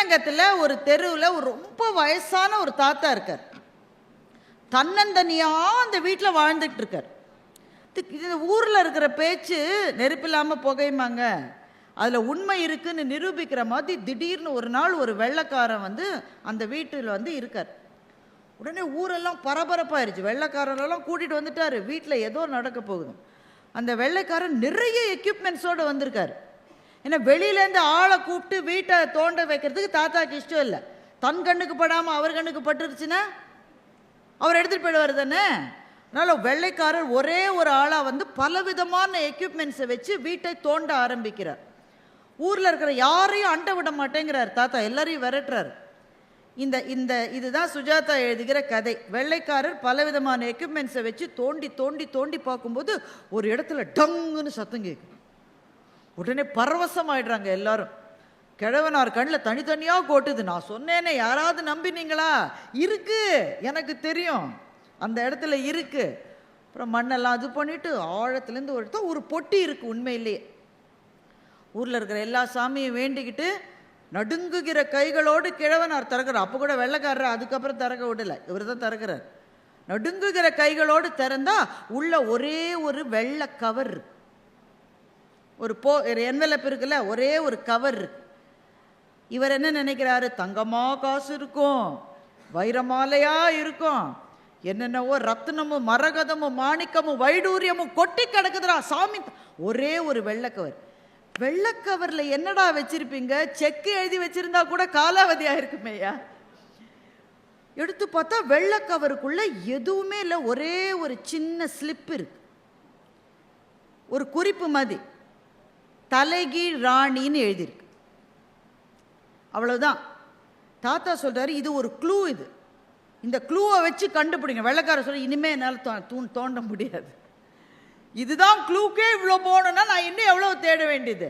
ஸ்ரீரங்கத்தில் ஒரு தெருவில் ஒரு ரொம்ப வயசான ஒரு தாத்தா இருக்கார். தன்னந்தனியாக அந்த வீட்டில் வாழ்ந்துட்டு இருக்கார். இது ஊரில் இருக்கிற பேச்சு நெருப்பில்லாமல் புகையுமாங்க, அதில் உண்மை இருக்குன்னு நிரூபிக்கிற மாதிரி திடீர்னு ஒரு நாள் ஒரு வெள்ளைக்காரன் வந்து அந்த வீட்டில் வந்து இருக்கார். உடனே ஊரெல்லாம் பரபரப்பாயிருச்சு. வெள்ளைக்காரரெல்லாம் கூட்டிகிட்டு வந்துட்டார். வீட்டில் ஏதோ நடக்க போகுது. அந்த வெள்ளைக்காரன் நிறைய எக்யூப்மெண்ட்ஸோடு வந்திருக்கார். ஏன்னா வெளியிலேருந்து ஆளை கூப்பிட்டு வீட்டை தோண்ட வைக்கிறதுக்கு தாத்தாக்கு இஷ்டம் இல்லை. தன் கண்ணுக்கு படாமல் அவர் கண்ணுக்கு பட்டுருச்சுன்னா அவர் எடுத்துகிட்டு போயிடுவார் தானே. அதனால் வெள்ளைக்காரர் ஒரே ஒரு ஆளாக வந்து பலவிதமான எக்யூப்மெண்ட்ஸை வச்சு வீட்டை தோண்ட ஆரம்பிக்கிறார். ஊரில் இருக்கிற யாரையும் அண்டை விட மாட்டேங்கிறார் தாத்தா, எல்லாரையும் விரட்டுறார். இந்த இந்த இதுதான் சுஜாதா எழுதுகிற கதை. வெள்ளைக்காரர் பலவிதமான எக்யூப்மெண்ட்ஸை வச்சு தோண்டி தோண்டி தோண்டி பார்க்கும்போது ஒரு இடத்துல டங்குன்னு சத்தம் கேட்கும். உடனே பரவசமாயிடுறாங்க எல்லாரும். கிழவனார் கண்ணில் தனித்தனியாக கோட்டுது. நான் சொன்னேனே, யாராவது நம்பினீங்களா? இருக்கு, எனக்கு தெரியும், அந்த இடத்துல இருக்கு. அப்புறம் மண்ணெல்லாம் இது பண்ணிட்டு ஆழத்துலேருந்து ஒரு பொட்டி இருக்கு. உண்மையிலேயே ஊரில் இருக்கிற எல்லா சாமியும் வேண்டிக்கிட்டு நடுங்குகிற கைகளோடு கிழவனார் திறக்கிறார். அப்போ கூட வெள்ளைக்காரர் அதுக்கப்புறம் திறக்க விடலை, இவர் தான் திறக்கிறார். நடுங்குகிற கைகளோடு திறந்தா உள்ள ஒரே ஒரு வெள்ளை கவர், ஒரு என்வெலப் இருக்குல்ல, ஒரே ஒரு கவர். இவர் என்ன நினைக்கிறாரு? தங்கமா காசு இருக்கும், வைரமாலையா இருக்கும், என்னென்னவோ ரத்னமும் மரகதமும் மாணிக்கமும் வைடூரியமும் கொட்டி கிடக்குதுடா சாமி. ஒரே ஒரு வெள்ளைக்கவர். வெள்ளைக்கவர்ல என்னடா வச்சிருப்பீங்க? செக்கு எழுதி வச்சிருந்தா கூட காலாவதியா இருக்குமேயா. எடுத்து பார்த்தா வெள்ளைக்கவருக்குள்ள எதுவுமே இல்லை. ஒரே ஒரு சின்ன ஸ்லிப் இருக்கு, ஒரு குறிப்பு மாதிரி, தலைகீழ் ராணின்னு எழுதியிருக்கு. அவ்வளவுதான். தாத்தா சொல்றாரு, இது ஒரு க்ளூ, இது இந்த க்ளூவை வச்சு கண்டுபிடிங்க. வெள்ளைக்காரர் சொல்ற, இனிமே என்னால் தோண்ட முடியாது, இதுதான் க்ளூக்கே இவ்வளோ போகணுன்னா நான் இன்னும் எவ்வளோ தேட வேண்டியது.